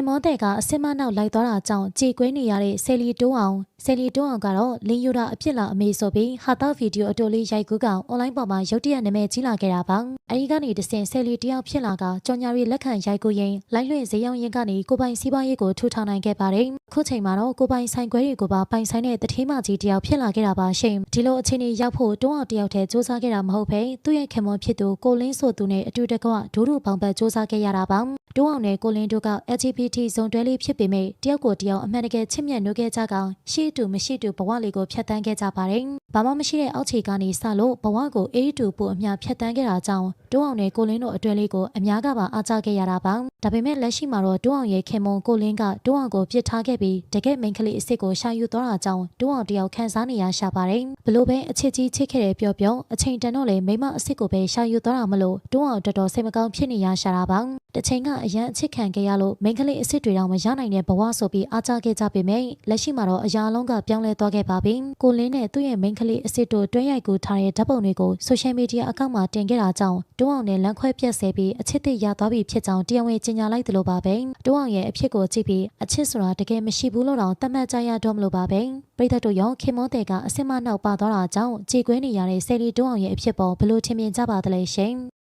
ခင်မောတဲ့အစစ်မနောက်လိုက်သွားတာကြောင့်ကြေကွဲနေရတဲ့ဆယ်လီတိုးအောင်ကတော့လင်းယူတာအဖြစ်လာအမေဆိုပြီးဟာတာဗီဒီယိုအတိုလေးရိုက်ကူးကောင်အွန်လိုင်းပေါ်မှာရုတ်တရက်နာမည်ကြီးလာခဲ့တာပါအဲဒီကနေတဆင့်ဆယ်လီတယောက်ဖြစ်လာကကြော်ညာရီလက်ခံရိုက်ကူးရင်လိုက်လွှင့်ဈေးရောင်းရင်းကနေကိုပိုင်စီးပွားရေးကိုထူထောင်နိုင်ခဲ့ပါတယ်ခုချိန်မှာတော့ကိုပိုင်ဆိုင်ခွဲတွေကိုပါပိုင်ဆိုင်တဲ့တထေးမကြီးတယောက်ဖြစ်လာခဲ့တာပါရှင်ဒီလိုအခြေအနေရောက်ဖို့တွန်းအောင်တယောက်တည်းစူးစမ်းခဲ့တာမဟုတ်ဘဲသူ့ရဲ့ခင်မောဖြစ်သူကိုလင်းဆိုသူနဲ့အတူတကွဒိုးတို့ပေါင်ပတ်စူးစမ်းခဲ့ရတာပါတွန်းအောင်နဲ့ကိုလင်းတို့က LGBT ဇုံတွဲလေးဖြစ်ပေမဲ့တယောက်ကိုတယောက်အမှန်တကယ်ချစ်မြတ်နိုးခဲ့ကြကောင်ရှိတူမရှိတူဘဝလေးကိုဖျက်ဆီးခဲ့ကြပါတယ်။ဘာမှမရှိတဲ့အောက်ခြေကနေစလို့ဘဝကိုအေးတူပူအမြဖျက်ဆီးခဲ့တာကြောင့်တွန်းအောင်နဲ့ကိုလင်းတို့အတွဲလေးကိုအများကပါအားကျခဲ့ရတာပါ။ဒါပေမဲ့လက်ရှိမှာတော့တွန်းအောင်ရဲ့ခင်မုံကိုလင်းကတွန်းအောင်ကိုပြစ်ထားခဲ့ပြီးတကယ်မိန်းကလေးအစ်စ်ကိုရှာယူသွားတာကြောင့်တွန်းအောင်တယောက်ခံစားနေရရှာပါတယ်။ဘလို့ပဲအချစ်ကြီးချစ်ခဲ့တယ်ပြောအချိန်တန်တော့လေမိမအစ်စ်ကိုပဲရှာယူသွားတာမလို့တွန်းအောင်တော်တော်စိတ်မကောင်းဖြစ်နေရရှာတာပါ။တချိန်ကအရန်အချစ်ခံခဲ့ရလို့မိန်းကလေးအစ်စ်တွေတော့မရနိုင်တဲ့ဘဝဆိုပြီးအားကျခဲ့ကြပေမဲ့လက်ရှိမှာတော့အရာလုံးကပြောင်းလဲသွားခဲ့ပါပြီ။ကိုလင်းနဲ့သူ့ရဲ့မိန်းကလေးအစ်စ်တို့တွဲရိုက်ကူထားတဲ့ဓာတ်ပုံတွေကိုဆိုရှယ်မီဒီယာအကောင့်မှာတင်ခဲ့တာကြောင့်တွန်းအောင်နဲ့လမ်းခွဲပြက်ဆဲပြီးအချစ်သစ်ရသွားပြီဖြစ်ကြောင်းတရားဝင်ကြေညာလိုက်သလိုပါပဲ။တွန်းအောင်ရဲ့အဖြစ်ကိုကြည့်ပြီးအချစ်ဆိုတာတကယ်မရှိဘူးလို့တော့သတ်မှတ်ကြရတော့မလို့ပါပဲ။ပရိသတ်တို့ရောခင်မောတဲ့ကအစ်စ်မနောက်ပါသွားတာကြောင့်ကြေကွဲနေရတဲ့ဆယ်လီတွန်းအောင်ရဲ့အဖြစ်ပေါ်ဘလို့ထင်မြင်ကြပါသလဲရှင်။